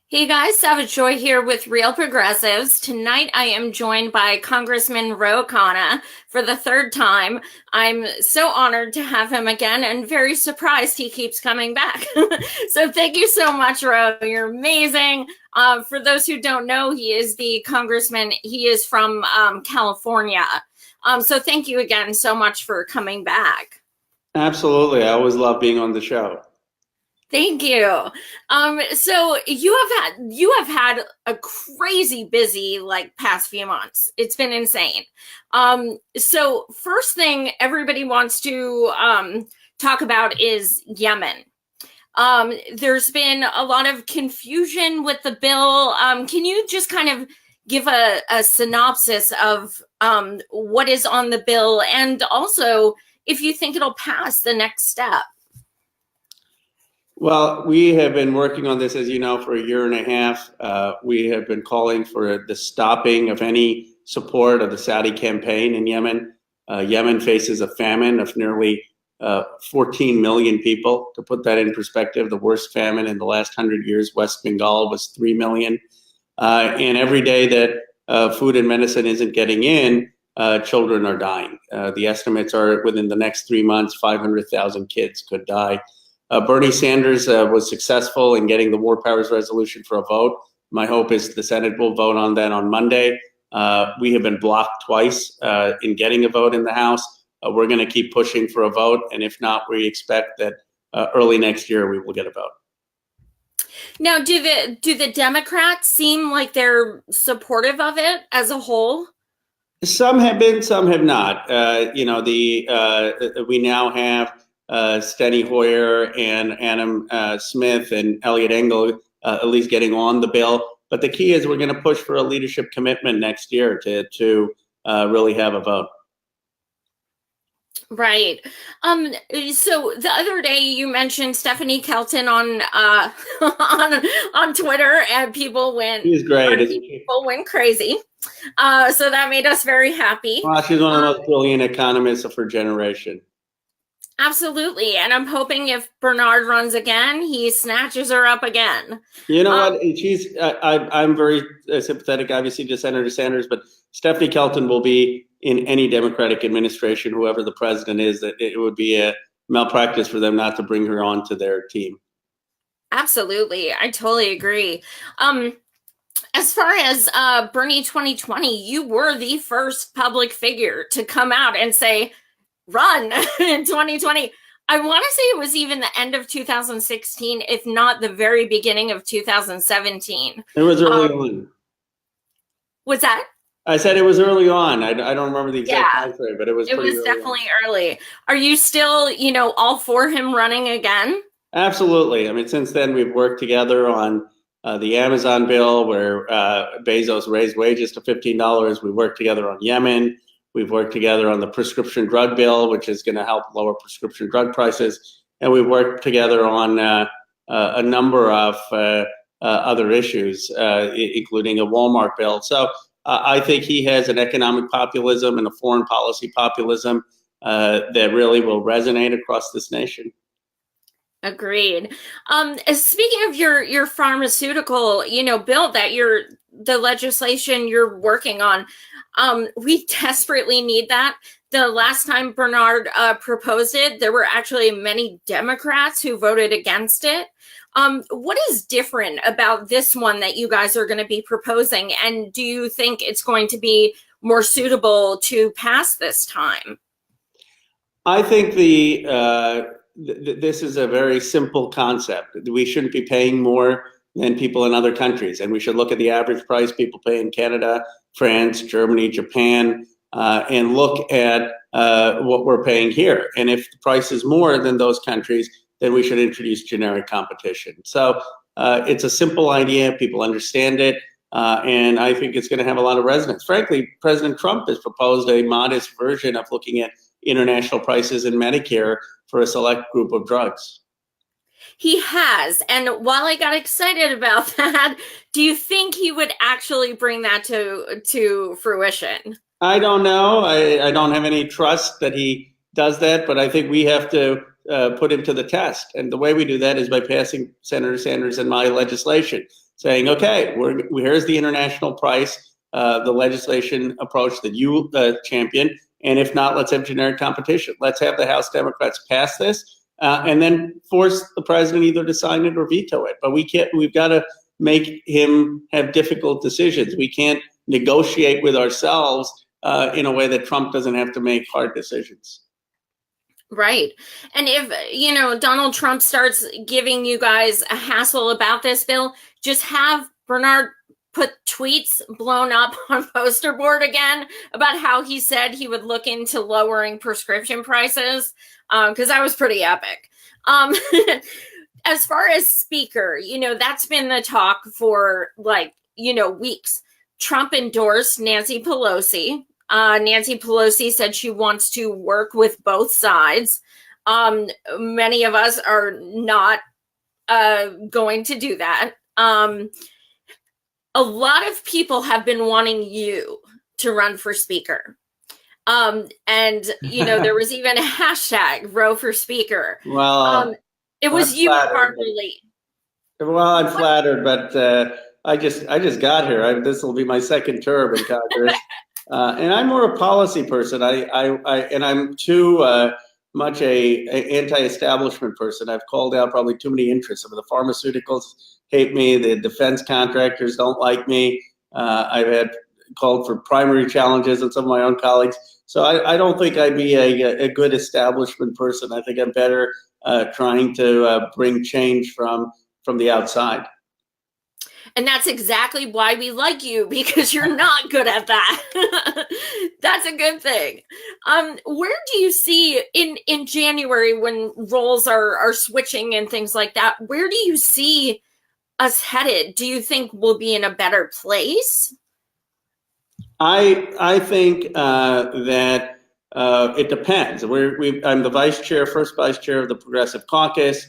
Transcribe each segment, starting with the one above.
Hey guys, Savage Joy here with Real Progressives. Tonight I am joined by Congressman Ro Khanna for the third time. I'm so honored to have him again and very surprised he keeps coming back. So thank you so much, Ro. You're amazing. For those who don't know, he is the congressman. He is from California. So thank you again so much for coming back. Absolutely. I always love being on the show. Thank you. So you have had a crazy busy past few months. It's been insane. So first thing everybody wants to talk about is Yemen. There's been a lot of confusion with the bill. Can you just kind of give a synopsis of what is on the bill and also if you think it'll pass the next step? Well, we have been working on this, as you know, for a year and a half. We have been calling for the stopping of any support of the Saudi campaign in Yemen. Yemen faces a famine of nearly 14 million people. To put that in perspective, the worst famine in the last 100 years, West Bengal, was 3 million. And every day that food and medicine isn't getting in, children are dying. The estimates are within the next 3 months, 500,000 kids could die. Bernie Sanders was successful in getting the War Powers Resolution for a vote. My hope is the Senate will vote on that on Monday. We have been blocked twice in getting a vote in the House. We're going to keep pushing for a vote, and if not, we expect that early next year we will get a vote. Now, do the Democrats seem like they're supportive of it as a whole? Some have been, some have not. We now have Steny Hoyer and Adam Smith and Elliot Engel at least getting on the bill. But the key is we're going to push for a leadership commitment next year to really have a vote. Right. So the other day you mentioned Stephanie Kelton on on Twitter, and She's great, isn't she? people went crazy. So that made us very happy. Well, she's one of the most brilliant economists of her generation. Absolutely. And I'm hoping if Bernard runs again, he snatches her up again. You know what? I'm very sympathetic, obviously, to Senator Sanders, but Stephanie Kelton will be in any Democratic administration, whoever the president is, that it would be a malpractice for them not to bring her onto their team. Absolutely. I totally agree. As far as Bernie 2020, you were the first public figure to come out and say, run in 2020. I want to say it was even the end of 2016, if not the very beginning of 2017. It was early on. Was that? I said it was early on. I don't remember the exact time frame, but it was definitely early. Are you still, all for him running again? Absolutely. I mean, since then, we've worked together on the Amazon bill where Bezos raised wages to $15. We worked together on Yemen. We've worked together on the prescription drug bill, which is going to help lower prescription drug prices. And we've worked together on a number of other issues, including a Walmart bill. So I think he has an economic populism and a foreign policy populism that really will resonate across this nation. Agreed. Speaking of your pharmaceutical, bill that the legislation you're working on, we desperately need that. The last time Bernard proposed it, there were actually many Democrats who voted against it. What is different about this one that you guys are going to be proposing? And do you think it's going to be more suitable to pass this time? I think this is a very simple concept. We shouldn't be paying more than people in other countries. And we should look at the average price people pay in Canada, France, Germany, Japan, and look at what we're paying here. And if the price is more than those countries, then we should introduce generic competition. So it's a simple idea. People understand it. And I think it's going to have a lot of resonance. Frankly, President Trump has proposed a modest version of looking at international prices in Medicare for a select group of drugs. He has. And while I got excited about that, do you think he would actually bring that to fruition? I don't know. I don't have any trust that he does that, but I think we have to put him to the test. And the way we do that is by passing Senator Sanders and my legislation. saying, okay, here's the international price, the legislation approach that you champion, and if not, let's have generic competition. Let's have the House Democrats pass this, and then force the president either to sign it or veto it. But we can't. We've got to make him have difficult decisions. We can't negotiate with ourselves in a way that Trump doesn't have to make hard decisions. Right. And if, Donald Trump starts giving you guys a hassle about this bill, just have Bernard put tweets blown up on poster board again about how he said he would look into lowering prescription prices, because that was pretty epic. As far as speaker, that's been the talk for weeks. Trump endorsed Nancy Pelosi. Nancy Pelosi said she wants to work with both sides. Many of us are not going to do that. A lot of people have been wanting you to run for speaker. And, there was even a hashtag Ro for speaker. Well, it was you, Harley. Well, I'm flattered, but I just got here. This will be my second term in Congress. And I'm more a policy person. And I'm too much a anti-establishment person. I've called out probably too many interests. The pharmaceuticals hate me. The defense contractors don't like me. I've had called for primary challenges on some of my own colleagues. So I don't think I'd be a good establishment person. I think I'm better trying to bring change from the outside. And that's exactly why we like you, because you're not good at that. That's a good thing. Where do you see in January, when roles are switching and things like that, where do you see us headed? Do you think we'll be in a better place? I think that it depends. I'm the first vice chair of the Progressive Caucus,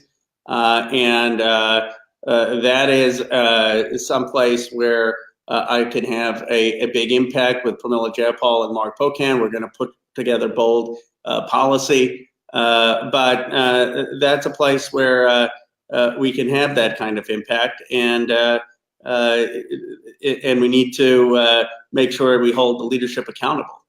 and that is someplace where I can have a big impact with Pramila Jayapal and Mark Pocan. We're going to put together bold policy, but that's a place where we can have that kind of impact, and we need to make sure we hold the leadership accountable.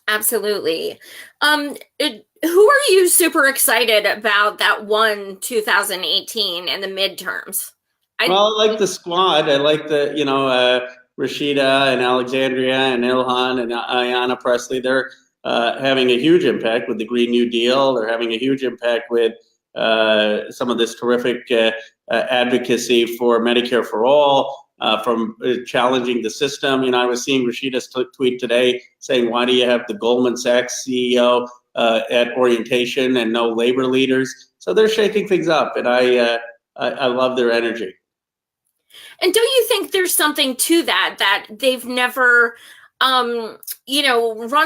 Absolutely. Who are you super excited about that won 2018 and the midterms? I like the squad. I like the, Rashida and Alexandria and Ilhan and Ayanna Pressley. They're having a huge impact with the Green New Deal. They're having a huge impact with some of this terrific advocacy for Medicare for All, from challenging the system. I was seeing Rashida's tweet today saying, why do you have the Goldman Sachs CEO at orientation and no labor leaders? So they're shaking things up, and I love their energy. And don't you think there's something to that they've never, run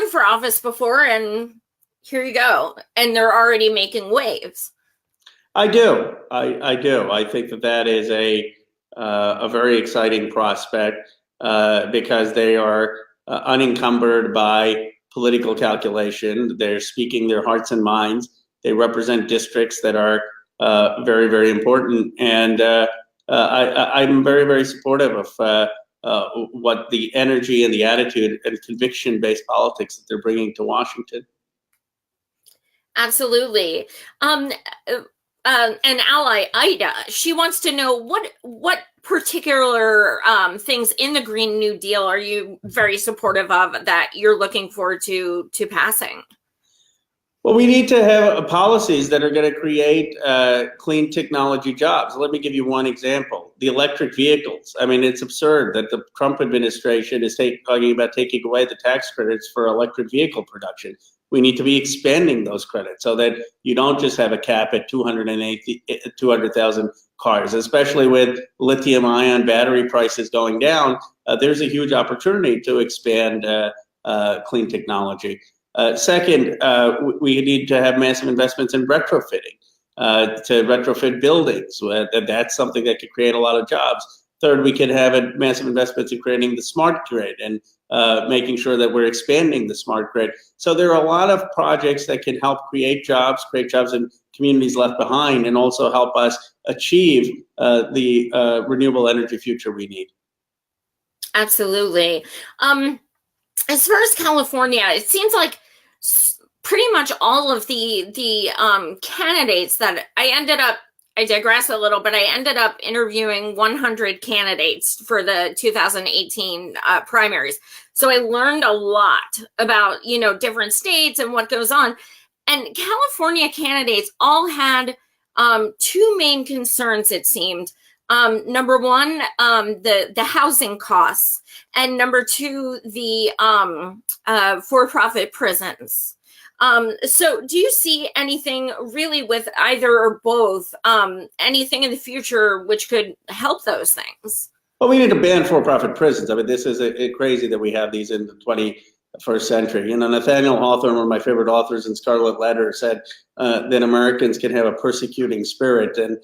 for office before, and here you go, and they're already making waves? I do. I do. I think that is a very exciting prospect because they are unencumbered by political calculation. They're speaking their hearts and minds. They represent districts that are very, very important. And I'm very, very supportive of what the energy and the attitude and conviction-based politics that they're bringing to Washington. Absolutely. An ally, Ida, she wants to know what particular things in the Green New Deal are you very supportive of that you're looking forward to passing? Well, we need to have policies that are going to create clean technology jobs. Let me give you one example. The electric vehicles. I mean, it's absurd that the Trump administration is talking about taking away the tax credits for electric vehicle production. We need to be expanding those credits so that you don't just have a cap at 200,000 cars, especially with lithium ion battery prices going down. There's a huge opportunity to expand clean technology. Second, we need to have massive investments in retrofitting, to retrofit buildings. That's something that could create a lot of jobs. Third, we could have massive investments in creating the smart grid and making sure that we're expanding the smart grid. So there are a lot of projects that can help create jobs in communities left behind, and also help us achieve the renewable energy future we need. Absolutely. As far as California, it seems like pretty much all of the candidates that I digress a little, but I ended up interviewing 100 candidates for the 2018 primaries. So I learned a lot about, different states and what goes on. And California candidates all had two main concerns, it seemed. Number one, the housing costs, and number two, the for-profit prisons. So do you see anything really with either or both, anything in the future which could help those things? Well, we need to ban for-profit prisons. I mean, this is crazy that we have these in the 21st century. Nathaniel Hawthorne, one of my favorite authors in Scarlet Letter, said that Americans can have a persecuting spirit, and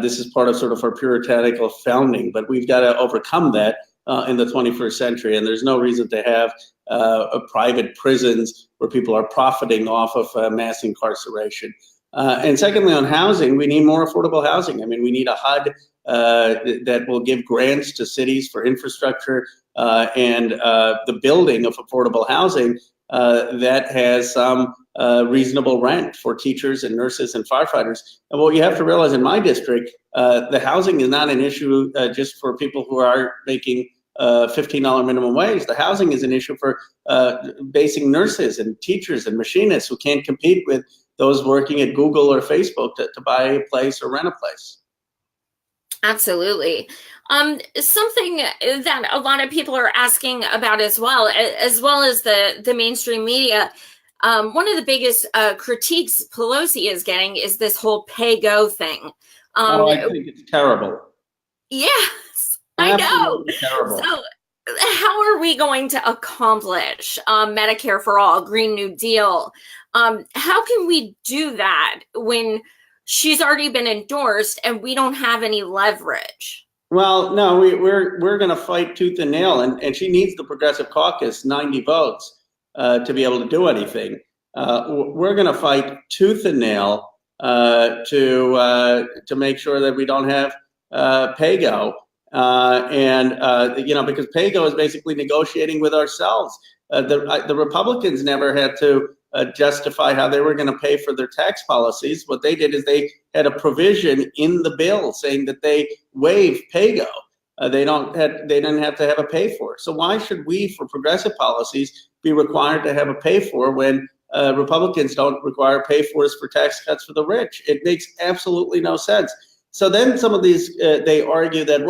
this is part of sort of our puritanical founding. But we've got to overcome that in the 21st century, and there's no reason to have private prisons where people are profiting off of mass incarceration. And secondly, on housing, we need more affordable housing. I mean, we need a HUD that will give grants to cities for infrastructure and the building of affordable housing that has some reasonable rent for teachers and nurses and firefighters. And what you have to realize in my district, the housing is not an issue just for people who are making $15 minimum wage. The housing is an issue for basic nurses and teachers and machinists who can't compete with those working at Google or Facebook to buy a place or rent a place. Absolutely. Something that a lot of people are asking about as well as the mainstream media. One of the biggest critiques Pelosi is getting is this whole pay-go thing. I think it's terrible. Yes, Absolutely I know. Terrible. So how are we going to accomplish Medicare for All, Green New Deal? How can we do that when she's already been endorsed and we don't have any leverage? Well, no, we're going to fight tooth and nail, and she needs the Progressive Caucus 90 votes to be able to do anything. We're going to fight tooth and nail to make sure that we don't have pay-go, because pay-go is basically negotiating with ourselves. The Republicans never had to justify how they were going to pay for their tax policies. What they did is they had a provision in the bill saying that they waive pay-go. They didn't have to have a pay-for. So why should we, for progressive policies, be required to have a pay-for when Republicans don't require pay-fors for tax cuts for the rich? It makes absolutely no sense. So then some of these, they argue that,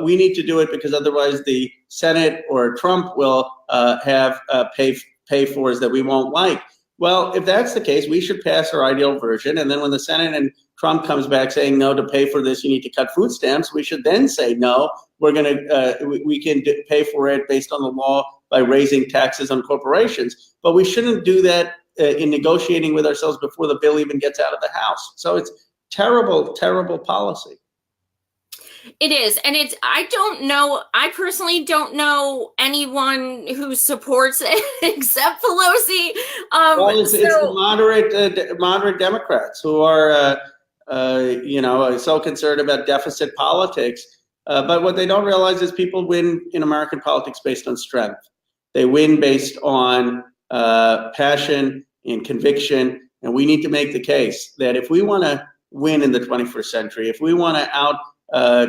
we need to do it because otherwise the Senate or Trump will have pay-fors that we won't like. Well, if that's the case, we should pass our ideal version. And then when the Senate and Trump comes back saying, no, to pay for this, you need to cut food stamps, we should then say, no, we can pay for it based on the law by raising taxes on corporations. But we shouldn't do that in negotiating with ourselves before the bill even gets out of the House. So it's terrible, terrible policy. It is. And I personally don't know anyone who supports it except Pelosi. It's the moderate Democrats who are, so concerned about deficit politics. But what they don't realize is people win in American politics based on strength. They win based on passion and conviction. And we need to make the case that if we want to win in the 21st century, if we want to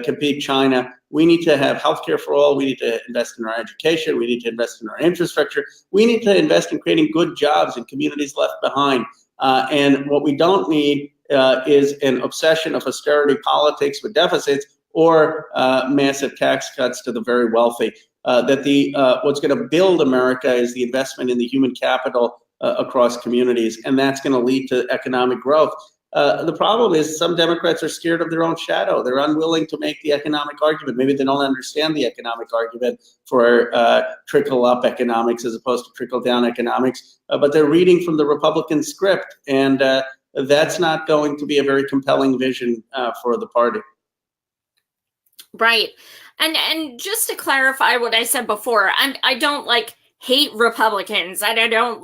compete China, we need to have healthcare for all. We need to invest in our education. We need to invest in our infrastructure. We need to invest in creating good jobs in communities left behind. And what we don't need is an obsession of austerity politics with deficits or massive tax cuts to the very wealthy. What's going to build America is the investment in the human capital across communities, and that's going to lead to economic growth. The problem is some Democrats are scared of their own shadow. They're unwilling to make the economic argument. Maybe they don't understand the economic argument for trickle-up economics as opposed to trickle-down economics, but they're reading from the Republican script, and that's not going to be a very compelling vision for the party. Right. And just to clarify what I said before, I don't hate Republicans. I don't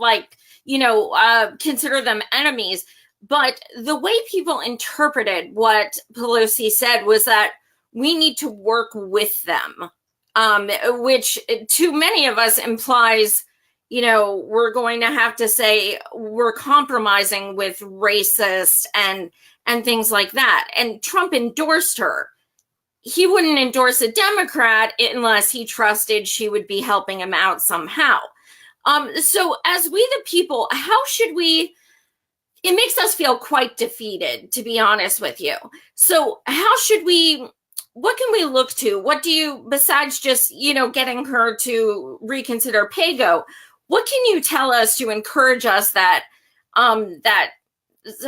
consider them enemies. But the way people interpreted what Pelosi said was that we need to work with them, which to many of us implies, we're going to have to say we're compromising with racist and things like that. And Trump endorsed her. He wouldn't endorse a Democrat unless he trusted she would be helping him out somehow. So as we the people, how should we? It makes us feel quite defeated, to be honest with you. So how should we? What can we look to? What do you, besides just getting her to reconsider PAYGO? What can you tell us to encourage us that that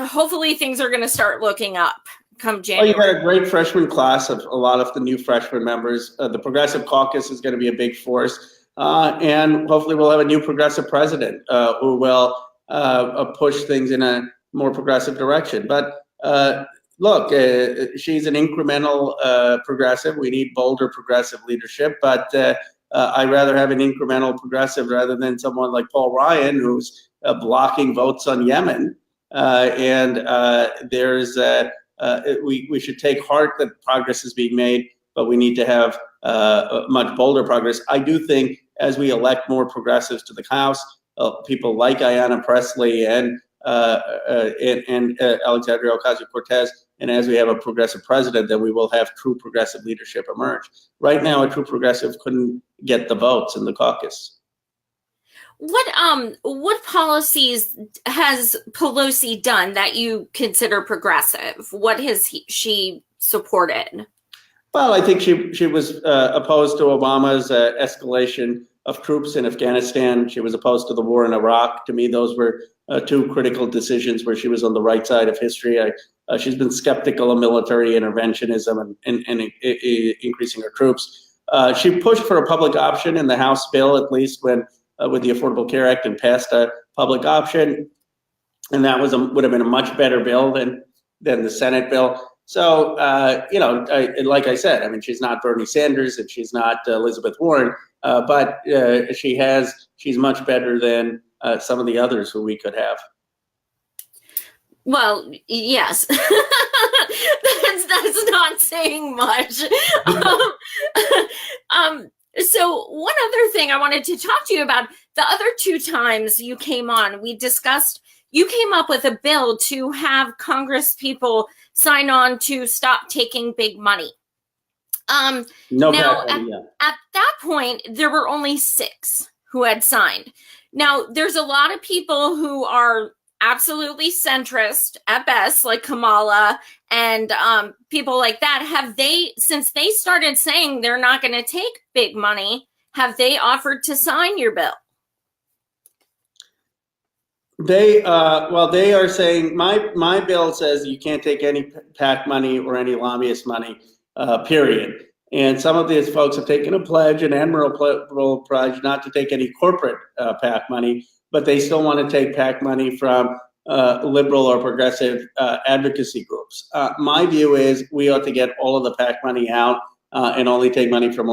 hopefully things are going to start looking up come January? Well, you got a great freshman class of a lot of the new freshman members. The Progressive Caucus is going to be a big force, and hopefully we'll have a new progressive president who will push things in a more progressive direction. But look, she's an incremental progressive. We need bolder progressive leadership, but I'd rather have an incremental progressive rather than someone like Paul Ryan, who's blocking votes on Yemen. We should take heart that progress is being made, but we need to have much bolder progress. I do think as we elect more progressives to the House, people like Ayanna Pressley and Alexandria Ocasio-Cortez, and as we have a progressive president, then we will have true progressive leadership emerge. Right now, a true progressive couldn't get the votes in the caucus. What policies has Pelosi done that you consider progressive? What has she supported? Well, I think she was opposed to Obama's escalation of troops in Afghanistan. She was opposed to the war in Iraq. To me, those were two critical decisions where she was on the right side of history. She's been skeptical of military interventionism and increasing her troops. She pushed for a public option in the House bill, at least when with the Affordable Care Act, and passed a public option, and that would have been a much better bill than the Senate bill. So like I said, I mean, she's not Bernie Sanders and she's not Elizabeth Warren, but she's much better than some of the others who we could have. Well, yes, that's not saying much. So one other thing I wanted to talk to you about, the other two times you came on, we discussed, you came up with a bill to have Congress people sign on to stop taking big money. At that point, there were only 6 who had signed. Now, there's a lot of people who are absolutely centrist at best, like Kamala and people like that. Have they, since they started saying they're not going to take big money, have they offered to sign your bill? They are saying my bill says you can't take any PAC money or any lobbyist money, period. And some of these folks have taken a pledge, an admirable pledge, not to take any corporate PAC money, but they still want to take PAC money from liberal or progressive advocacy groups. My view is we ought to get all of the PAC money out and only take money from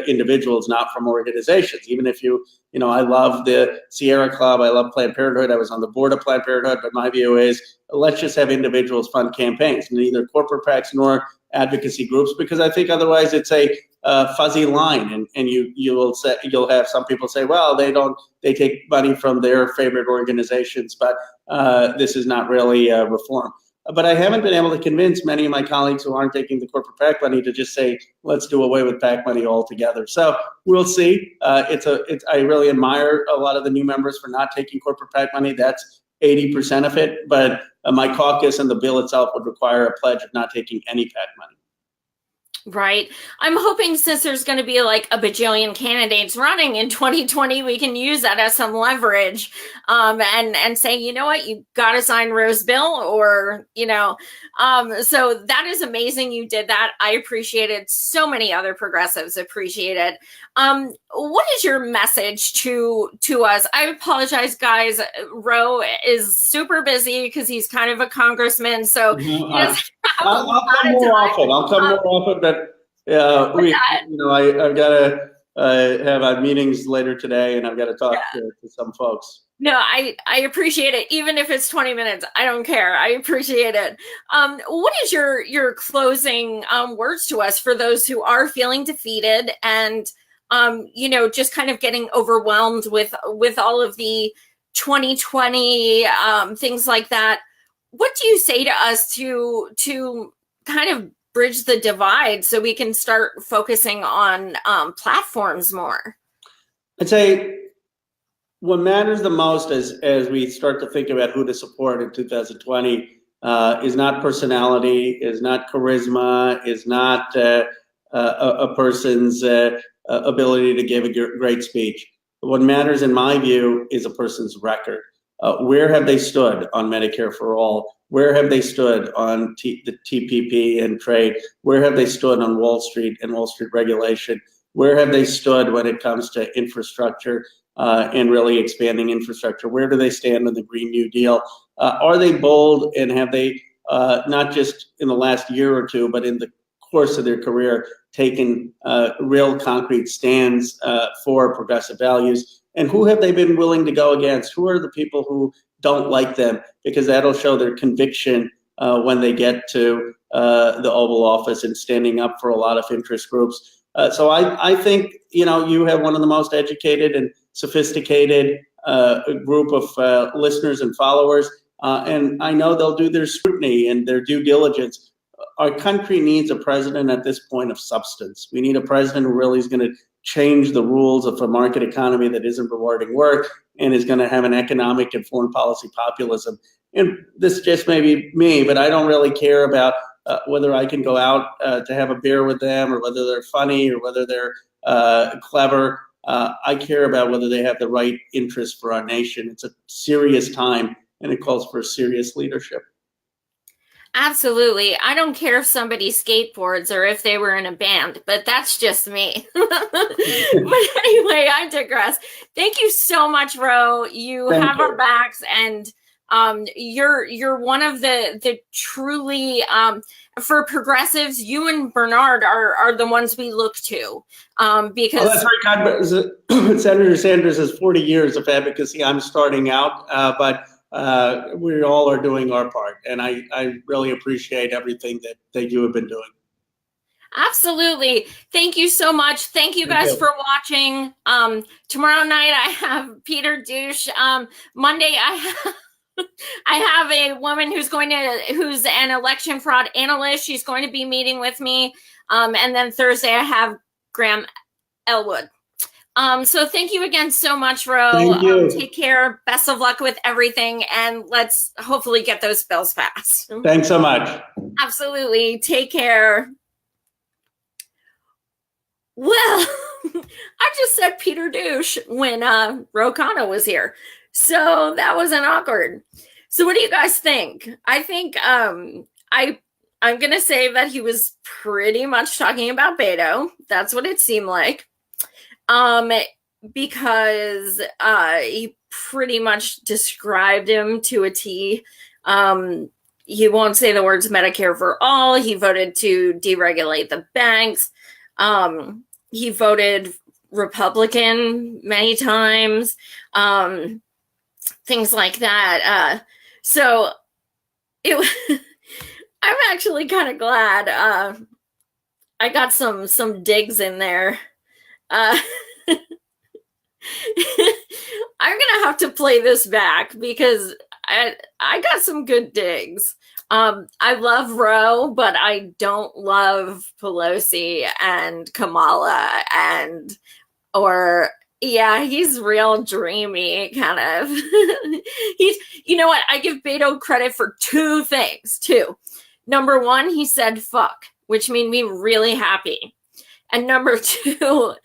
individuals, not from organizations. Even if I love the Sierra Club, I love Planned Parenthood, I was on the board of Planned Parenthood, but my view is let's just have individuals fund campaigns, neither corporate PACs nor advocacy groups, because I think otherwise it's a fuzzy line, and you'll have some people say, well, they take money from their favorite organizations, but this is not really reform. But I haven't been able to convince many of my colleagues who aren't taking the corporate PAC money to just say, let's do away with PAC money altogether. So we'll see. I really admire a lot of the new members for not taking corporate PAC money. That's 80% of it. But my caucus and the bill itself would require a pledge of not taking any PAC money. Right. I'm hoping since there's going to be like a bajillion candidates running in 2020, we can use that as some leverage and say, you know what, you got to sign Ro's bill or, so that is amazing. You did that. I appreciate it. So many other progressives appreciate it. What is your message to us? I apologize, guys. Ro is super busy because he's kind of a congressman. So I'll come more often. But I've got have meetings later today, and I've got to talk to some folks. No, I appreciate it. Even if it's 20 minutes, I don't care. I appreciate it. What is your closing words to us for those who are feeling defeated and just kind of getting overwhelmed with all of the 2020 things like that? What do you say to us to kind of bridge the divide so we can start focusing on platforms more? I'd say what matters the most as we start to think about who to support in 2020 is not personality, is not charisma, is not a person's ability to give a great speech. What matters, in my view, is a person's record. Where have they stood on Medicare for All? Where have they stood on the TPP and trade? Where have they stood on Wall Street and Wall Street regulation? Where have they stood when it comes to infrastructure and really expanding infrastructure? Where do they stand on the Green New Deal? Are they bold, and have they, not just in the last year or two, but in the course of their career, taken real concrete stands for progressive values? And who have they been willing to go against? Who are the people who don't like them? Because that'll show their conviction when they get to the Oval Office and standing up for a lot of interest groups. So I think, you have one of the most educated and sophisticated group of listeners and followers. And I know they'll do their scrutiny and their due diligence. Our country needs a president at this point of substance. We need a president who really is going to change the rules of a market economy that isn't rewarding work and is going to have an economic and foreign policy populism. And this just may be me, but I don't really care about whether I can go out to have a beer with them, or whether they're funny, or whether they're clever. I care about whether they have the right interest for our nation. It's a serious time, and it calls for serious leadership. Absolutely. I don't care if somebody skateboards or if they were in a band, but that's just me. But anyway, I digress. Thank you so much, Ro. You have our backs, and you're one of the truly for progressives. You and Bernard are the ones we look to because that's very kind. Senator Sanders has 40 years of advocacy. I'm starting out, but we all are doing our part, and I really appreciate everything that you have been doing. Absolutely. Thank you so much. Thank you guys for watching. Tomorrow night I have Peter Douche. Monday I have a woman who's an election fraud analyst. She's going to be meeting with me. And then Thursday I have Graham Elwood. So thank you again so much, Ro. Thank you. Take care. Best of luck with everything, and let's hopefully get those bills passed. Thanks so much. Absolutely. Take care. Well, I just said Peter Douche when Ro Khanna was here. So that wasn't awkward. So what do you guys think? I think I'm going to say that he was pretty much talking about Beto. That's what it seemed like. Because he pretty much described him to a T. He won't say the words Medicare for all. He voted to deregulate the banks. He voted Republican many times. Things like that. So I'm actually kind of glad I got some digs in there. I'm gonna have to play this back because I got some good digs. I love Ro, but I don't love Pelosi and Kamala he's real dreamy, kind of. You know what? I give Beto credit for two things. Number one, he said fuck, which made me really happy. And number two,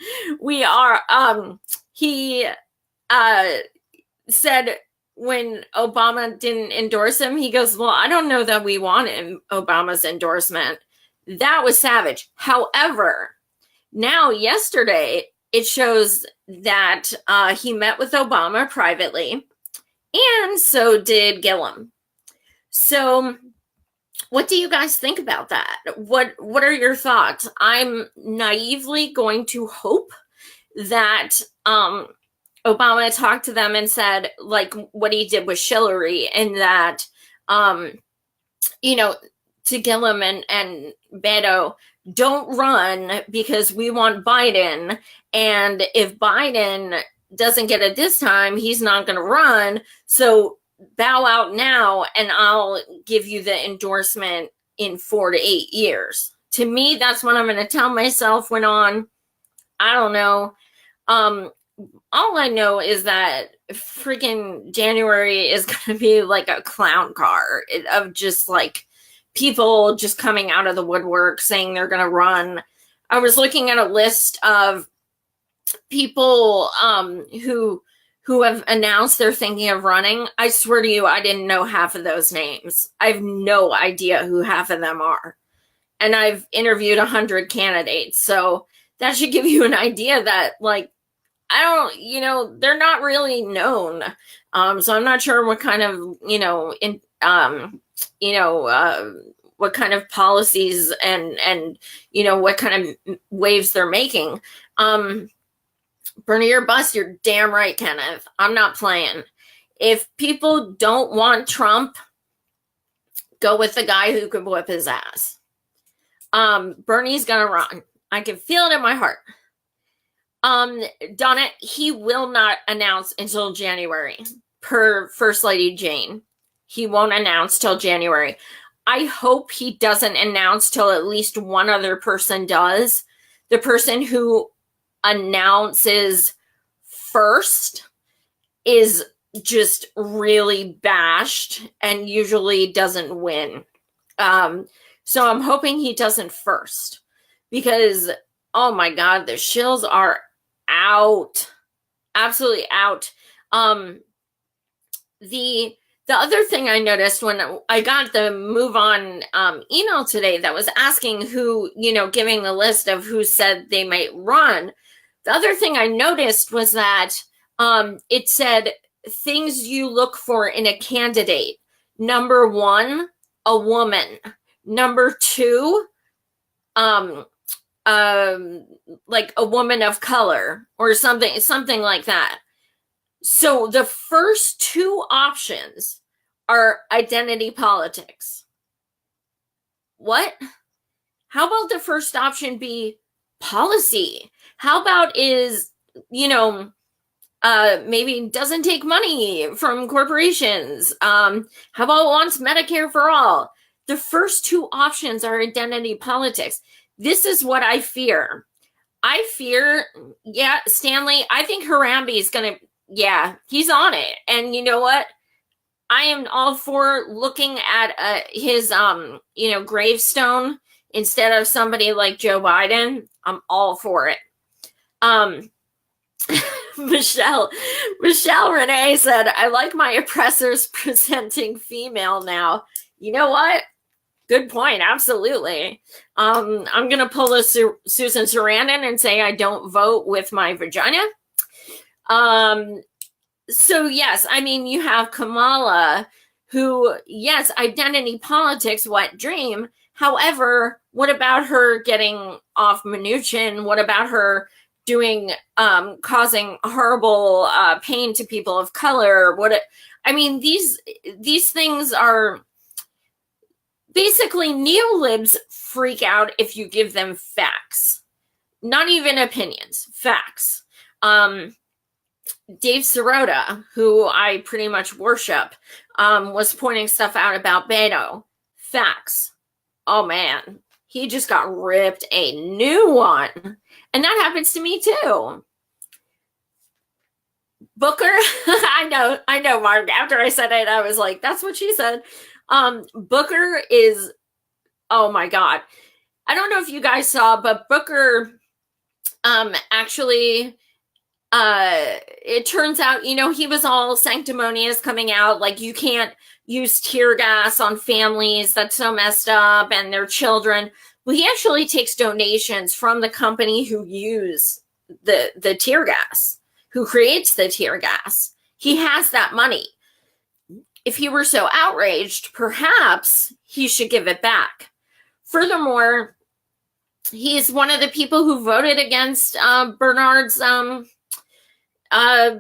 he said when Obama didn't endorse him, he goes, well, I don't know that we want Obama's endorsement. That was savage. However, now yesterday, it shows that he met with Obama privately, and so did Gillum. So what do you guys think about that? What are your thoughts? I'm naively going to hope that Obama talked to them and said, like, what he did with Hillary, and that, you know, to Gillum and Beto, don't run because we want Biden. And if Biden doesn't get it this time, he's not going to run. So bow out now, and I'll give you the endorsement in 4 to 8 years. To me, that's what I'm going to tell myself went on. I don't know. All I know is that freaking January is going to be like a clown car of just like people just coming out of the woodwork saying they're going to run. I was looking at a list of people who have announced they're thinking of running. I swear to you, I didn't know half of those names. I have no idea who half of them are. And I've interviewed 100 candidates. So that should give you an idea that, like, I don't, they're not really known. So I'm not sure what kind of, what kind of policies and what kind of waves they're making. Bernie or bust, you're damn right, Kenneth. I'm not playing. If people don't want Trump, go with the guy who could whip his ass. Bernie's gonna run. I can feel it in my heart. Donna, he will not announce until January, per First Lady Jane. He won't announce till January. I hope he doesn't announce till at least one other person does. The person who announces first is just really bashed and usually doesn't win. So I'm hoping he doesn't first, because, oh my God, the shills are out. Absolutely out. The other thing I noticed when I got the Move On email today that was asking who, giving the list of who said they might run. The other thing I noticed was that it said things you look for in a candidate. Number 1, a woman. Number 2, like a woman of color or something like that. So the first 2 options are identity politics. What? How about the first option be policy? How about is, maybe doesn't take money from corporations? How about wants Medicare for all? The first 2 options are identity politics. This is what I fear. I fear, Stanley, I think Harambe is going to, he's on it. And you know what? I am all for looking at his, gravestone instead of somebody like Joe Biden. I'm all for it. Michelle Renee said, I like my oppressors presenting female now. You know what? Good point. Absolutely. I'm going to pull a Susan Sarandon and say I don't vote with my vagina. So yes, I mean, you have Kamala who, yes, identity politics, wet dream. However, what about her getting off Mnuchin? What about her doing, causing horrible pain to people of color? These things are basically neolibs freak out if you give them facts, not even opinions, facts. Dave Sirota, who I pretty much worship, was pointing stuff out about Beto. Facts. Oh man, he just got ripped a new one. And that happens to me too. Booker, I know, Mark. After I said it, I was like, that's what she said. Booker is, oh my God. I don't know if you guys saw, but Booker actually, it turns out, he was all sanctimonious coming out, like you can't use tear gas on families, that's so messed up, and their children. Well, he actually takes donations from the company who use the tear gas, who creates the tear gas. He has that money. If he were so outraged, perhaps he should give it back. Furthermore, He's one of the people who voted against Bernard's uh,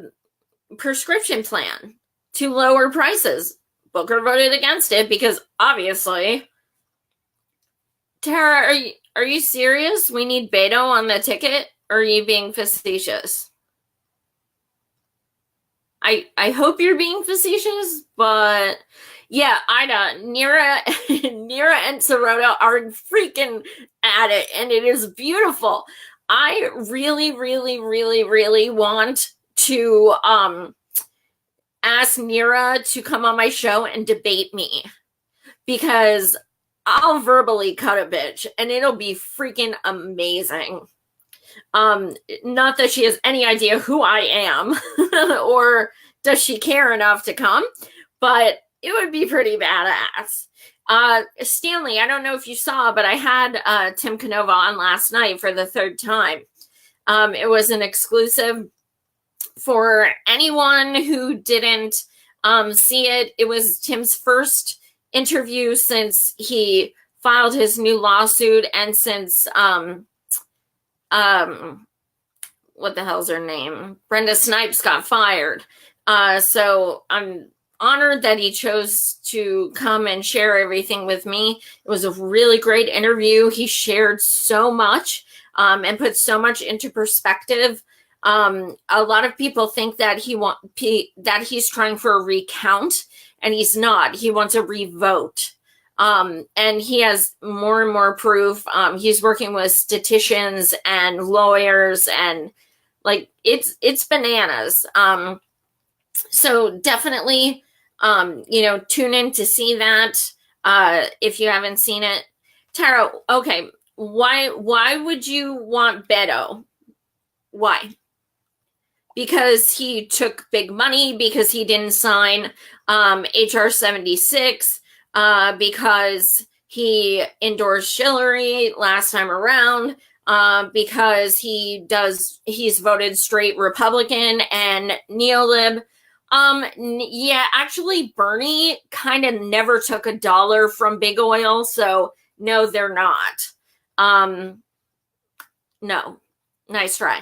prescription plan to lower prices. Booker voted against it because obviously. Tara, are you serious? We need Beto on the ticket? Or are you being facetious? I hope you're being facetious, but yeah, Ida, Nira, Nira and Sirota are freaking at it, and it is beautiful. I really, really, really, really want to ask Nira to come on my show and debate me because I'll verbally cut a bitch and it'll be freaking amazing. Not that she has any idea who I am or does she care enough to come, but it would be pretty badass. Stanley, I don't know if you saw, but I had Tim Canova on last night for the third time. It was an exclusive for anyone who didn't see it. It was Tim's first interview since he filed his new lawsuit and since what the hell's her name? Brenda Snipes got fired. So I'm honored that he chose to come and share everything with me. It was a really great interview. He shared so much and put so much into perspective. A lot of people think that he's trying for a recount, and he's not. He wants a revote. And he has more and more proof. He's working with statisticians and lawyers, and like it's bananas. So definitely, tune in to see that if you haven't seen it. Tara, okay, why would you want Beto? Why? Because he took big money, because he didn't sign HR 76, because he endorsed Hillary last time around, because he's voted straight Republican and neolib. Yeah, actually, Bernie kind of never took a dollar from big oil, so no, they're not. No, nice try.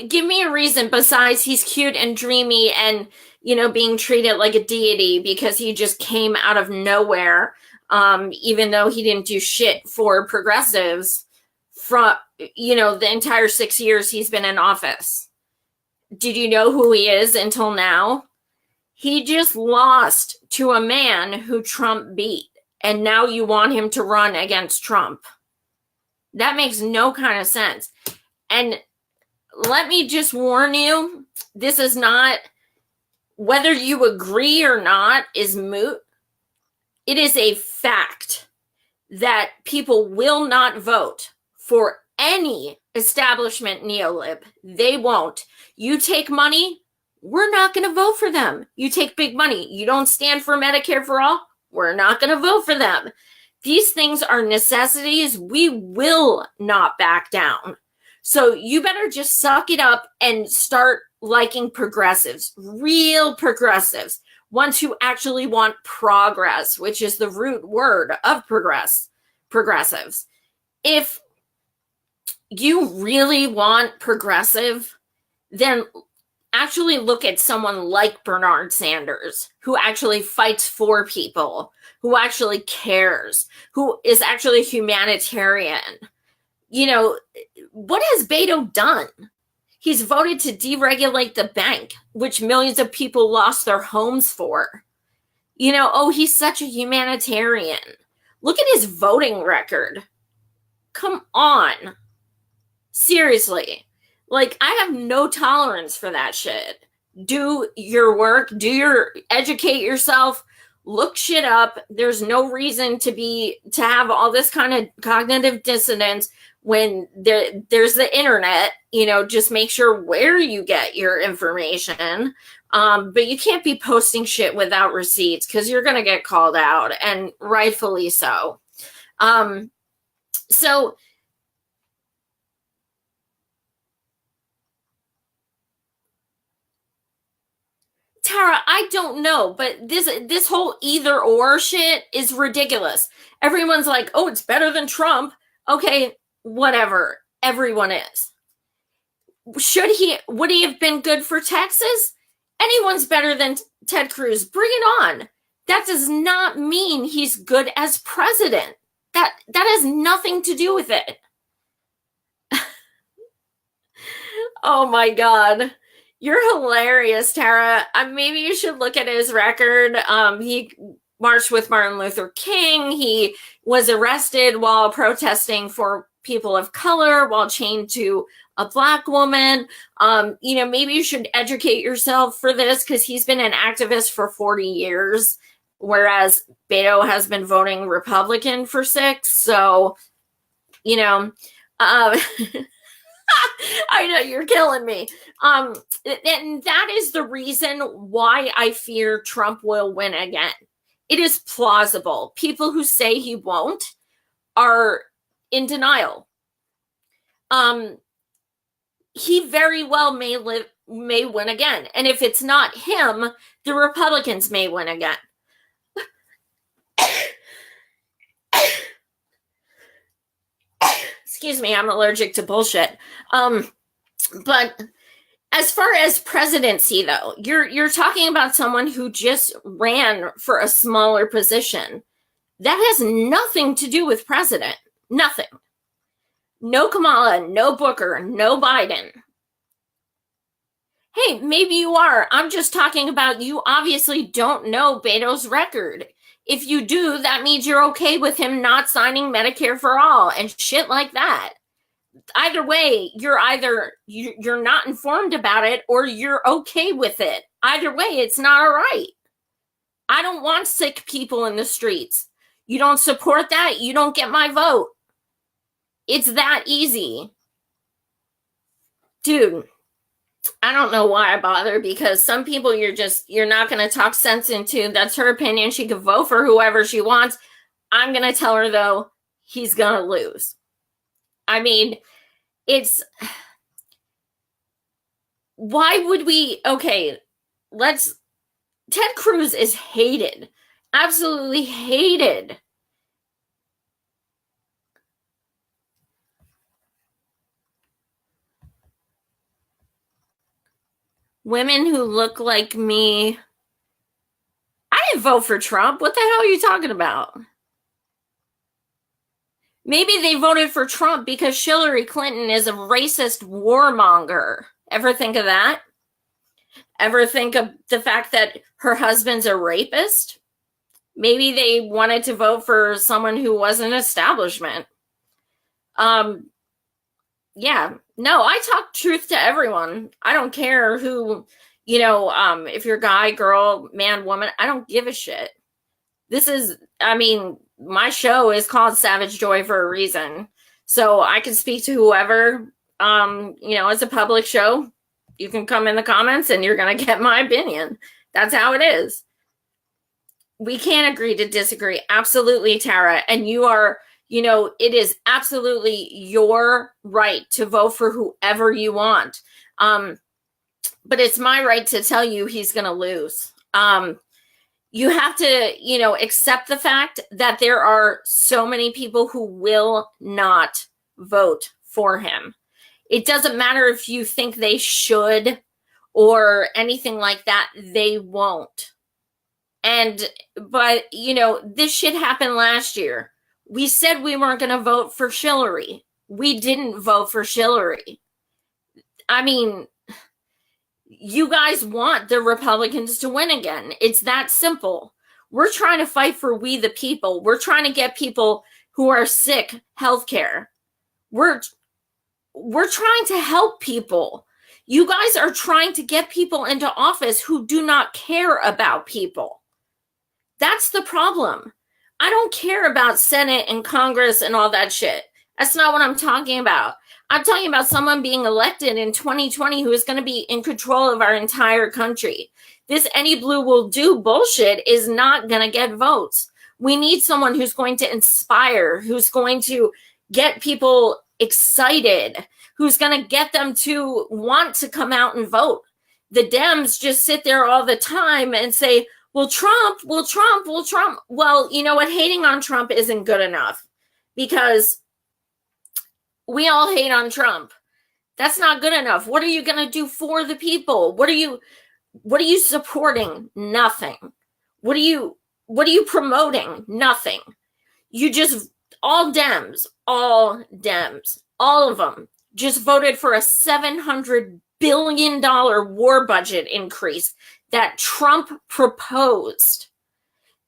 Give me a reason besides he's cute and dreamy and being treated like a deity because he just came out of nowhere, even though he didn't do shit for progressives from the entire 6 years he's been in office. Did you know who he is until now? He just lost to a man who Trump beat, and now you want him to run against Trump. That makes no kind of sense. And let me just warn you, this is not, whether you agree or not is moot. It is a fact that people will not vote for any establishment neolib. They won't. You take money, we're not going to vote for them. You take big money, you don't stand for Medicare for all, we're not going to vote for them. These things are necessities. We will not back down. So you better just suck it up and start liking progressives, real progressives, ones who actually want progress, which is the root word of progressives. If you really want progressive, then actually look at someone like Bernard Sanders, who actually fights for people, who actually cares, who is actually humanitarian. What has Beto done? He's voted to deregulate the bank, which millions of people lost their homes for. He's such a humanitarian. Look at his voting record. Come on. Seriously. Like, I have no tolerance for that shit. Do your work, educate yourself, look shit up. There's no reason to have all this kind of cognitive dissonance when there's the internet. Just make sure where you get your information. But you can't be posting shit without receipts because you're going to get called out, and rightfully so. So Tara, I don't know, but this whole either or shit is ridiculous. Everyone's like, "Oh, it's better than Trump." Okay, whatever. Everyone is. Would he have been good for Texas? Anyone's better than Ted Cruz. Bring it on. That does not mean he's good as president. That has nothing to do with it. Oh my God. You're hilarious, Tara. Maybe you should look at his record. He marched with Martin Luther King. He was arrested while protesting for people of color, while chained to a Black woman. Maybe you should educate yourself for this, because he's been an activist for 40 years, whereas Beto has been voting Republican for 6. So, I know, you're killing me. And that is the reason why I fear Trump will win again. It is plausible. People who say he won't are in denial. He very well may win again. And if it's not him, the Republicans may win again. Excuse me, I'm allergic to bullshit. But as far as presidency, though, you're talking about someone who just ran for a smaller position. That has nothing to do with president. Nothing. No Kamala, no Booker, no Biden. Hey, maybe you are. I'm just talking about, you obviously don't know Beto's record. If you do, that means you're okay with him not signing Medicare for all and shit like that. Either way, you're not informed about it, or you're okay with it. Either way, it's not all right. I don't want sick people in the streets. You don't support that, you don't get my vote. It's that easy. Dude, I don't know why I bother, because some people you're not going to talk sense into. That's her opinion. She can vote for whoever she wants. I'm going to tell her, though, he's going to lose. I mean, why would we, Ted Cruz is hated. Absolutely hated. Women who look like me. I didn't vote for Trump. What the hell are you talking about? Maybe they voted for Trump because Hillary Clinton is a racist warmonger. Ever think of that? Ever think of the fact that her husband's a rapist? Maybe they wanted to vote for someone who was an establishment. Yeah. No, I talk truth to everyone. I don't care who, if you're guy, girl, man, woman, I don't give a shit. My show is called Savage Joy for a reason. So I can speak to whoever, it's a public show. You can come in the comments and you're going to get my opinion. That's how it is. We can't agree to disagree. Absolutely, Tara. And you are, it is absolutely your right to vote for whoever you want. But it's my right to tell you he's going to lose. You have to, accept the fact that there are so many people who will not vote for him. It doesn't matter if you think they should or anything like that, they won't. But this shit happened last year. We said we weren't going to vote for Hillary. We didn't vote for Hillary. I mean, you guys want the Republicans to win again. It's that simple. We're trying to fight for we the people. We're trying to get people who are sick health care. We're trying to help people. You guys are trying to get people into office who do not care about people. That's the problem. I don't care about Senate and Congress and all that shit. That's not what I'm talking about. I'm talking about someone being elected in 2020 who is going to be in control of our entire country. This any blue will do bullshit is not going to get votes. We need someone who's going to inspire, who's going to get people excited, who's going to get them to want to come out and vote. the Dems just sit there all the time and say, well, Trump, well, Trump, well, Trump. Well, you know what? Hating on Trump isn't good enough, because we all hate on Trump. That's not good enough. What are you going to do for the people? What are you supporting? Nothing. What are you promoting? Nothing. You just, all Dems, all of them just voted for a $700 billion war budget increase that Trump proposed.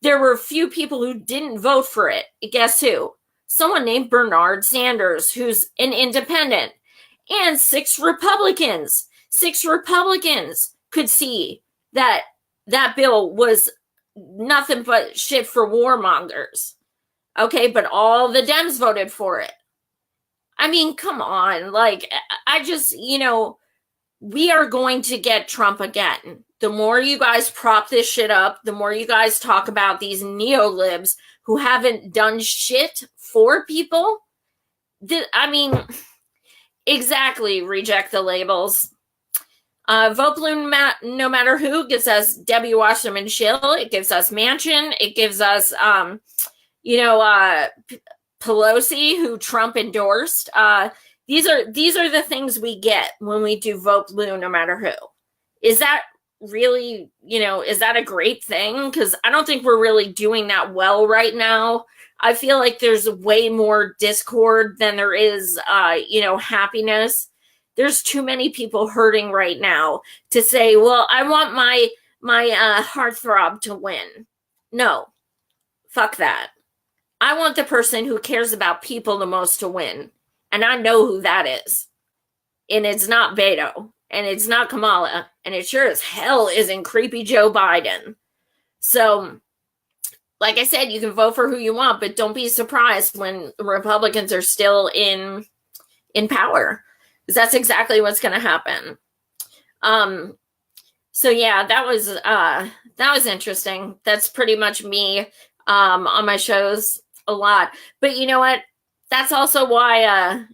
There were a few people who didn't vote for it. Guess who? Someone named Bernard Sanders, who's an independent, and 6 Republicans. 6 Republicans could see that that bill was nothing but shit for warmongers. Okay, but all the Dems voted for it. I mean, come on. Like, I just, we are going to get Trump again. The more you guys prop this shit up, the more you guys talk about these neolibs who haven't done shit for people. I mean, exactly, reject the labels. Vote Blue No Matter Who gives us Debbie Wasserman Schill. It gives us Manchin. It gives us, Pelosi, who Trump endorsed. These are the things we get when we do Vote Blue No Matter Who. Is that really, is that a great thing? Because I don't think we're really doing that well right now. I feel like there's way more discord than there is, happiness. There's too many people hurting right now to say, well, I want my heartthrob to win. No, fuck that. I want the person who cares about people the most to win. And I know who that is. And it's not Beto. And it's not Kamala. And it sure as hell isn't creepy Joe Biden. So, like I said, you can vote for who you want, but don't be surprised when Republicans are still in power. Because that's exactly what's going to happen. So yeah, that was interesting. That's pretty much me on my shows a lot. But you know what? That's also why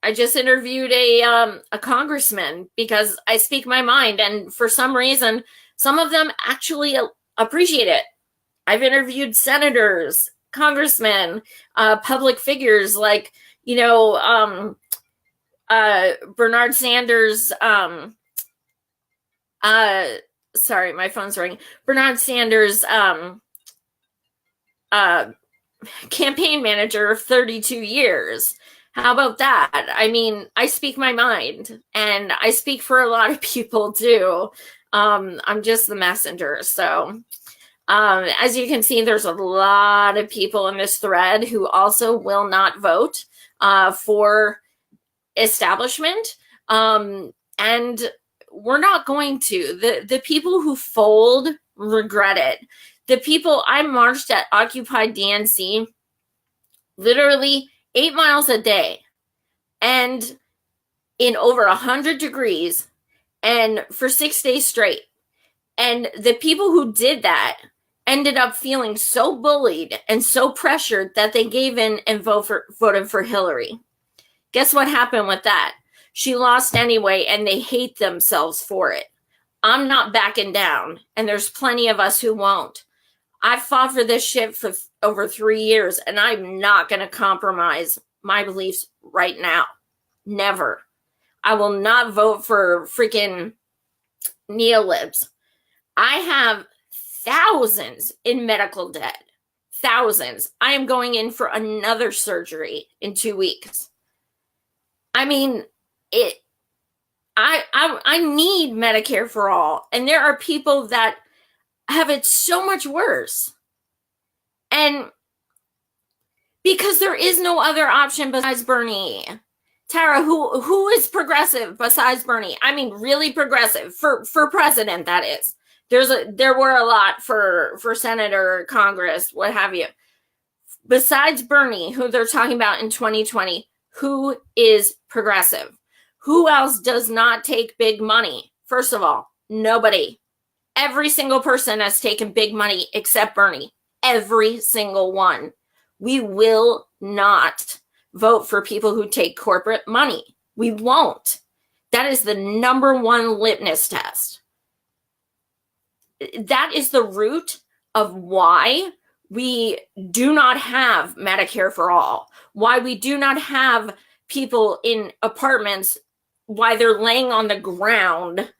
I just interviewed a congressman, because I speak my mind, and for some reason some of them actually appreciate it. I've interviewed senators, congressmen, public figures like Bernard Sanders, sorry, my phone's ringing. Bernard Sanders, campaign manager of 32 years. How about that? I mean, I speak my mind, and I speak for a lot of people too. I'm just the messenger. So, as you can see, there's a lot of people in this thread who also will not vote for establishment. And we're not going to. The people who fold regret it. The people, I marched at Occupy DNC literally 8 miles a day and in over 100 degrees and for 6 days straight. And the people who did that ended up feeling so bullied and so pressured that they gave in and voted for Hillary. Guess what happened with that? She lost anyway, and they hate themselves for it. I'm not backing down, and there's plenty of us who won't. I've fought for this shit for over 3 years, and I'm not going to compromise my beliefs right now. Never. I will not vote for freaking neolibs. I have thousands in medical debt. Thousands. I am going in for another surgery in 2 weeks. I mean, I need Medicare for all. And there are people that have it so much worse. And because there is no other option besides Bernie. Tara, who is progressive besides Bernie? I mean, really progressive for president, that is. There were a lot for senator, Congress, what have you. Besides Bernie, who they're talking about in 2020, who is progressive? Who else does not take big money? First of all, nobody. Every single person has taken big money except Bernie. Every single one. We will not vote for people who take corporate money. We won't. That is the number one litmus test. That is the root of why we do not have Medicare for all, why we do not have people in apartments, why they're laying on the ground,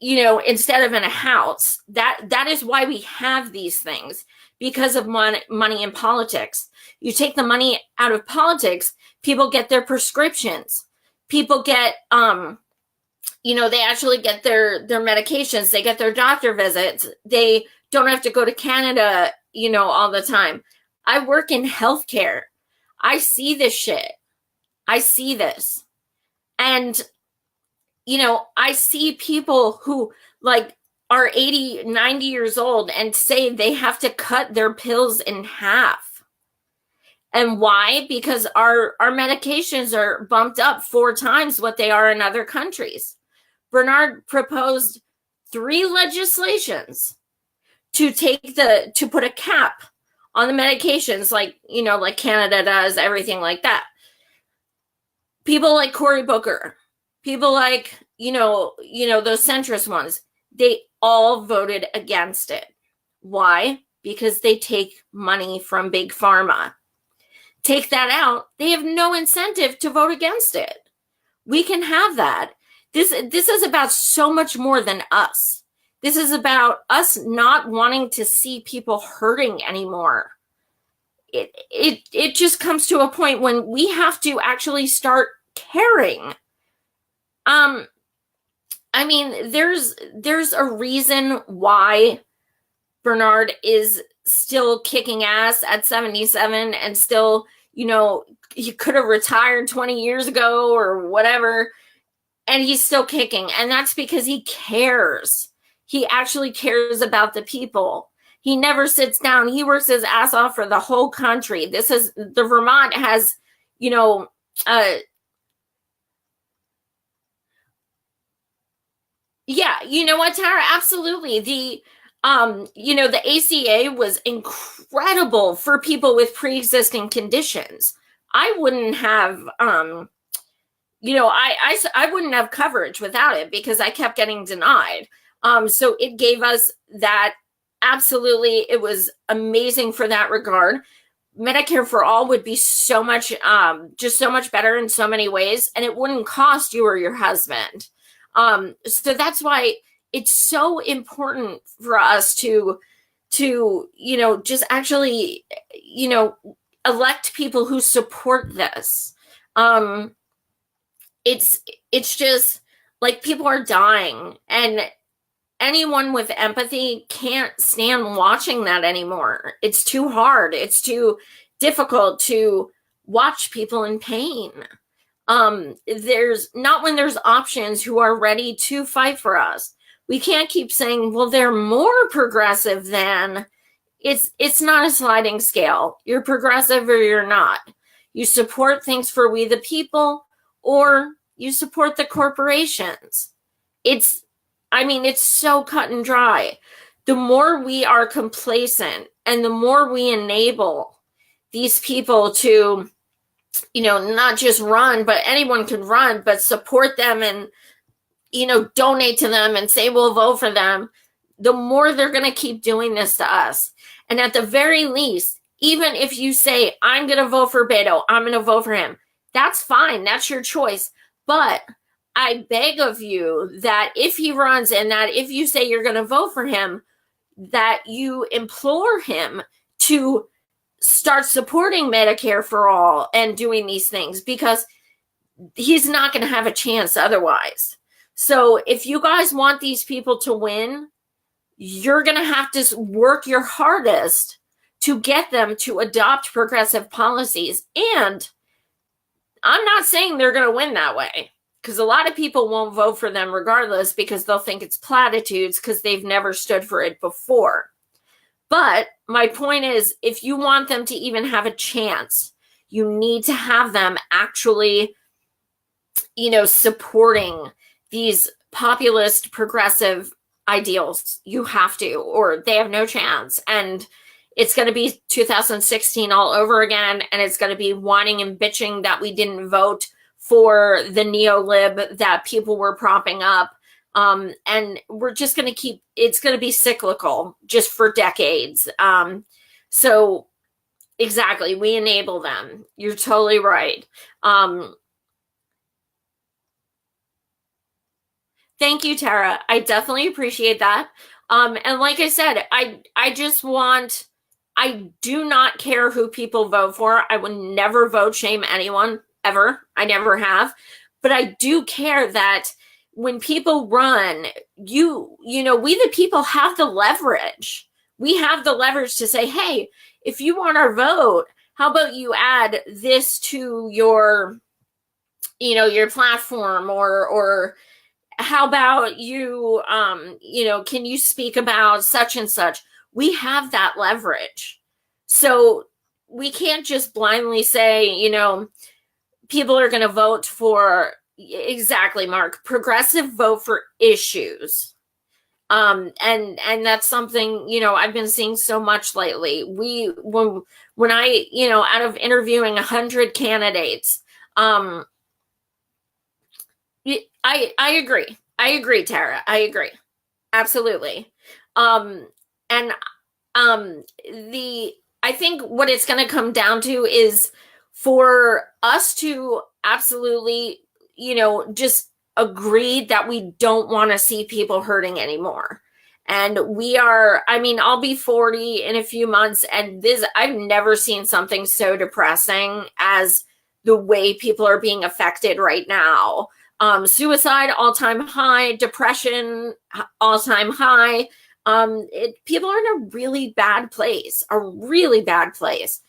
instead of in a house. That is why we have these things, because of money in politics. You take the money out of politics, people get their prescriptions. People get, they actually get their medications. They get their doctor visits. They don't have to go to Canada, all the time. I work in healthcare. I see this shit. I see this. And, I see people who are 80, 90 years old and say they have to cut their pills in half. And why? Because our medications are bumped up 4 times what they are in other countries. Bernard proposed 3 legislations to put a cap on the medications, like Canada does, everything like that. People like Cory Booker, people like, those centrist ones, they all voted against it. Why? Because they take money from big pharma. Take that out, they have no incentive to vote against it. We can have that. This is about so much more than us. This is about us not wanting to see people hurting anymore. It just comes to a point when we have to actually start caring. There's a reason why Bernard is still kicking ass at 77 and still, he could have retired 20 years ago or whatever, and he's still kicking. And that's because he cares. He actually cares about the people. He never sits down. He works his ass off for the whole country. The Vermont has, yeah, you know what, Tara? Absolutely. The ACA was incredible for people with pre-existing conditions. I wouldn't have, I wouldn't have coverage without it because I kept getting denied. So it gave us that. Absolutely. It was amazing for that regard. Medicare for all would be so much, just so much better in so many ways, and it wouldn't cost you or your husband. So that's why it's so important for us to just actually, elect people who support this. It's just like people are dying, and anyone with empathy can't stand watching that anymore. It's too hard. It's too difficult to watch people in pain. There's not when there's options who are ready to fight for us. We can't keep saying, well, they're more progressive than. It's not a sliding scale. You're progressive or you're not. You support things for we the people, or you support the corporations. It's so cut and dry. The more we are complacent and the more we enable these people to, not just run, but anyone can run, but support them and, donate to them and say we'll vote for them, the more they're going to keep doing this to us. And at the very least, even if you say, I'm going to vote for Beto, I'm going to vote for him, that's fine. That's your choice. But I beg of you that if he runs and that if you say you're going to vote for him, that you implore him to start supporting Medicare for all and doing these things, because he's not going to have a chance otherwise. So if you guys want these people to win, you're going to have to work your hardest to get them to adopt progressive policies. And I'm not saying they're going to win that way, because a lot of people won't vote for them regardless because they'll think it's platitudes because they've never stood for it before. But my point is, if you want them to even have a chance, you need to have them actually, supporting these populist progressive ideals. You have to, or they have no chance. And it's going to be 2016 all over again. And it's going to be whining and bitching that we didn't vote for the neo-lib that people were propping up. And we're just going to keep, it's going to be cyclical just for decades. So exactly, we enable them. You're totally right. Thank you, Tara. I definitely appreciate that. And like I said, I just want, I do not care who people vote for. I would never vote shame anyone ever. I never have. But I do care that when people run, you know, we the people have the leverage. We have the leverage to say, hey, if you want our vote, how about you add this to your, you know, your platform, or how about you, you know, can you speak about such and such? We have that leverage. So we can't just blindly say, you know, people are going to vote for, exactly, Mark, progressive vote for issues. And that's something, you know, I've been seeing so much lately. When I, you know, out of interviewing 100 candidates, I agree. I agree, Tara. I agree. Absolutely. And the I think what it's going to come down to is for us to absolutely, you know, just agree that we don't want to see people hurting anymore. And we are, I mean, I'll be 40 in a few months, and this, I've never seen something so depressing as the way people are being affected right now. Suicide, all-time high, depression, all-time high. People are in a really bad place, a really bad place.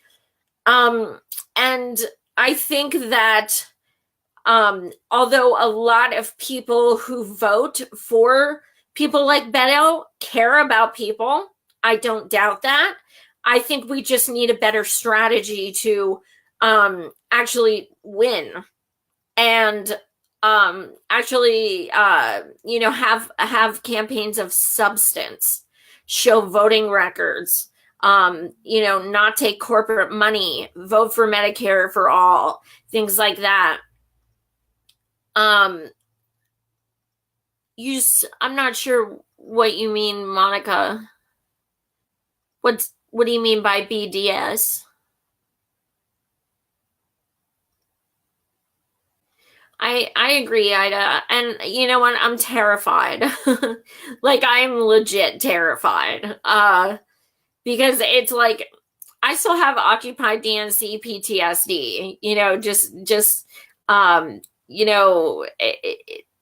And I think that although a lot of people who vote for people like Beto care about people, I don't doubt that. I think we just need a better strategy to actually win and actually you know, have campaigns of substance, show voting records, you know, not take corporate money, vote for Medicare for all, things like that. I'm not sure what you mean, Monica. What do you mean by BDS? I agree, Ida. And you know what? I'm terrified. Like, I'm legit terrified. Because it's like I still have occupied DNC PTSD, you know, you know,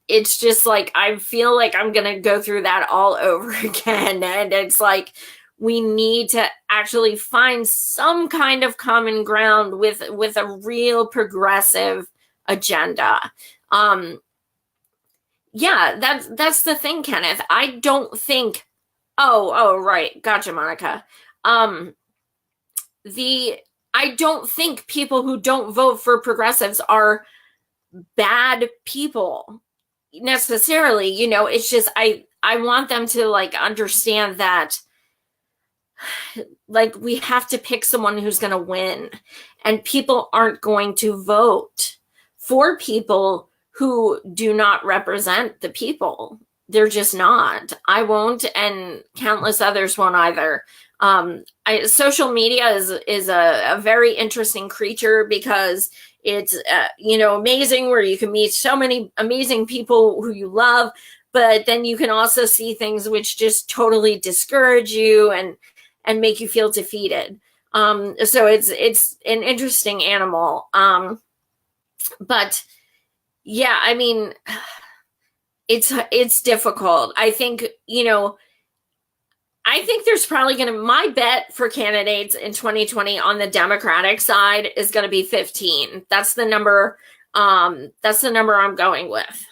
it's just like I feel like I'm gonna go through that all over again. And it's like we need to actually find some kind of common ground with a real progressive agenda. Yeah, that's the thing, Kenneth. I don't think, oh, right, gotcha, Monica. Um, the I don't think people who don't vote for progressives are bad people necessarily. You know, it's just I want them to like understand that like we have to pick someone who's going to win, and people aren't going to vote for people who do not represent the people. They're just not. I won't, and countless others won't either. Social media is a very interesting creature because it's you know, amazing, where you can meet so many amazing people who you love, but then you can also see things which just totally discourage you and make you feel defeated. So it's an interesting animal. But yeah, I mean, it's difficult. I think, you know, I think there's probably going to, my bet for candidates in 2020 on the Democratic side is going to be 15. That's the number. That's the number I'm going with.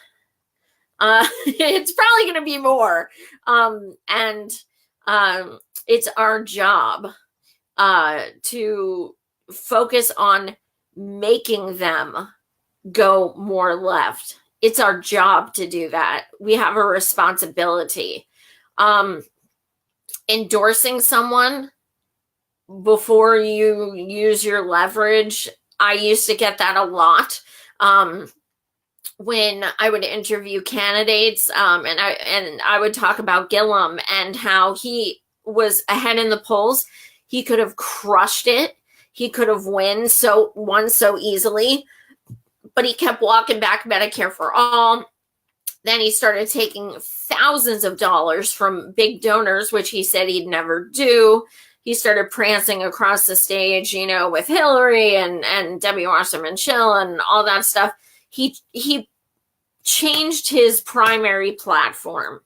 It's probably going to be more. And it's our job to focus on making them go more left. It's our job to do that. We have a responsibility. Endorsing someone before you use your leverage, I used to get that a lot. When I would interview candidates, and I would talk about Gillum and how he was ahead in the polls. He could have crushed it. He could have won so easily, but he kept walking back Medicare for all. Then he started taking thousands of dollars from big donors, which he said he'd never do. He started prancing across the stage, with Hillary and Debbie Wasserman Schill and all that stuff. He changed his primary platform.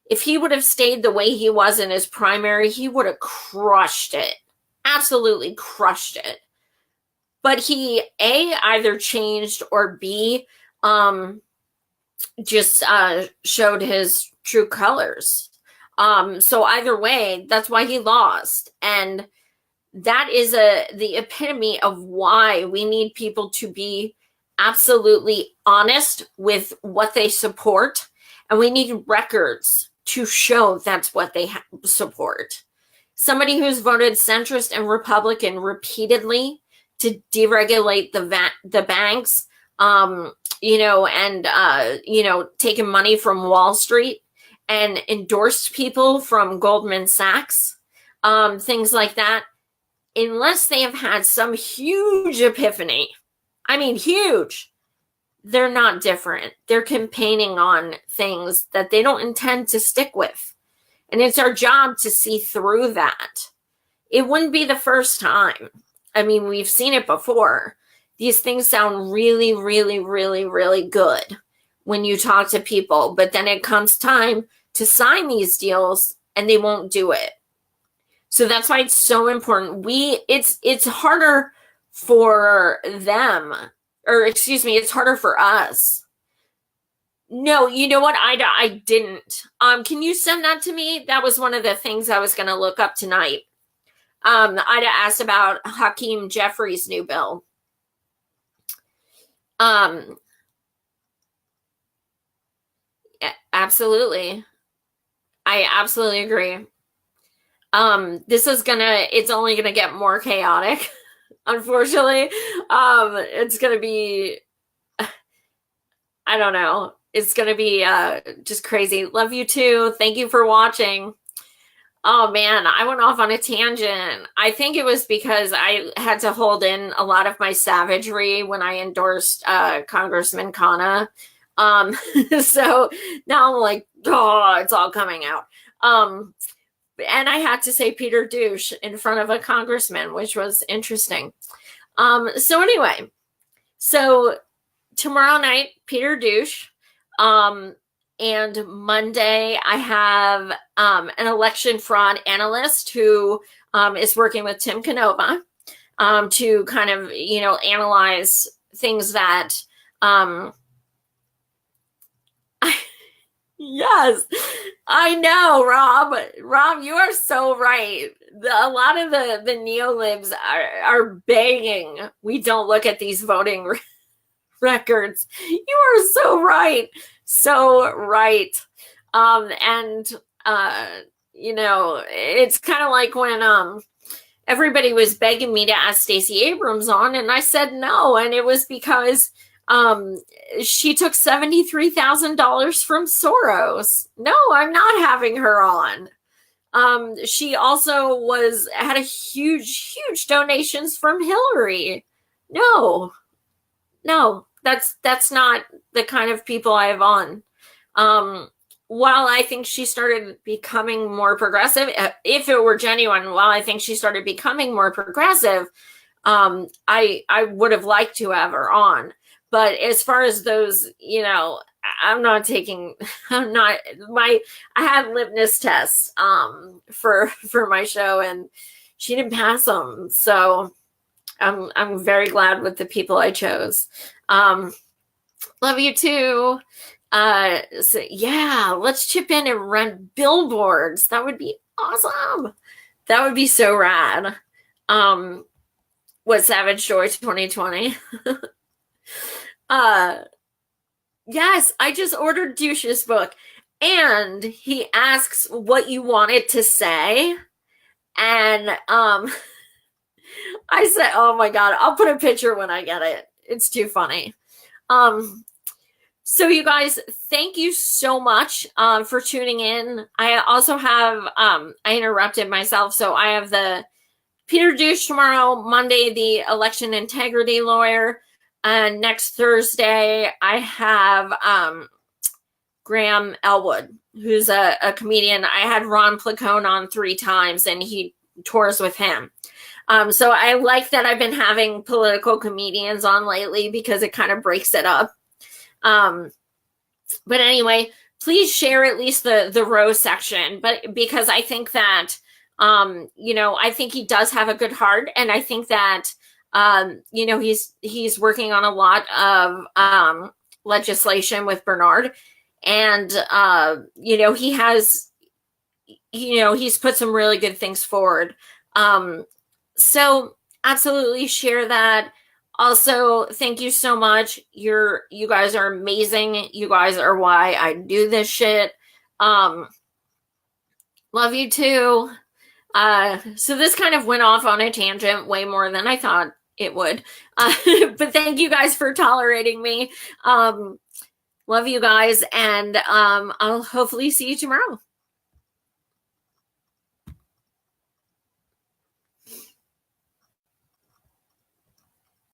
If he would have stayed the way he was in his primary, he would have crushed it. Absolutely crushed it. But he, A, either changed, or B, just showed his true colors. So either way, that's why he lost. And that is the epitome of why we need people to be absolutely honest with what they support. And we need records to show that's what they support. Somebody who's voted centrist and Republican repeatedly to deregulate the banks, taking money from Wall Street and endorsed people from Goldman Sachs, things like that, unless they have had some huge epiphany, I mean huge, they're not different. They're campaigning on things that they don't intend to stick with. And it's our job to see through that. It wouldn't be the first time. I mean, we've seen it before. These things sound really, really, really, really good when you talk to people, but then it comes time to sign these deals and they won't do it. So that's why it's so important. It's harder for them, or excuse me, it's harder for us. No, you know what, Ida, I didn't. Can you send that to me? That was one of the things I was going to look up tonight. Ida asked about Hakeem Jeffries' new bill. Absolutely. I absolutely agree. It's only gonna get more chaotic, unfortunately. It's gonna be, I don't know. It's gonna be just crazy. Love you too. Thank you for watching. Oh man, I went off on a tangent. I think it was because I had to hold in a lot of my savagery when I endorsed Congressman Khanna. So now I'm like, oh, it's all coming out. And I had to say Peter Douche in front of a congressman, which was interesting. So anyway, so tomorrow night, Peter Douche. And Monday, I have an election fraud analyst who is working with Tim Canova to kind of, analyze things that yes, I know, Rob. Rob, you are so right. A lot of the neolibs are begging we don't look at these voting records. You are so right. So right. It's kind of like when everybody was begging me to ask Stacey Abrams on, and I said no, and it was because she took $73,000 from Soros. No, I'm not having her on. She also had a huge donations from Hillary. No, that's not the kind of people I have on. While I think she started becoming more progressive, if it were genuine, while I think she started becoming more progressive, I would have liked to have her on. But as far as those, I had litmus tests for my show, and she didn't pass them. So I'm very glad with the people I chose. Love you too. So yeah, let's chip in and run billboards. That would be awesome. That would be so rad. What Savage Joy 2020? Yes, I just ordered Douche's book, and he asks what you wanted to say, and I said, oh my god, I'll put a picture when I get it. It's too funny. So you guys, thank you so much for tuning in. I also have I interrupted myself, so I have the Peter Douche tomorrow, Monday the election integrity lawyer, and next Thursday I have Graham Elwood, who's a comedian. I had Ron Placone on 3 times, and he tours with him. So I like that I've been having political comedians on lately because it kind of breaks it up. But anyway, please share at least the Ro section, but because I think that I think he does have a good heart, and I think that he's working on a lot of legislation with Bernard, and he has he's put some really good things forward. So absolutely share that. Also, thank you so much. You guys are amazing. You guys are why I do this shit. Love you too. So this kind of went off on a tangent way more than I thought it would. But thank you guys for tolerating me. Love you guys, and I'll hopefully see you tomorrow.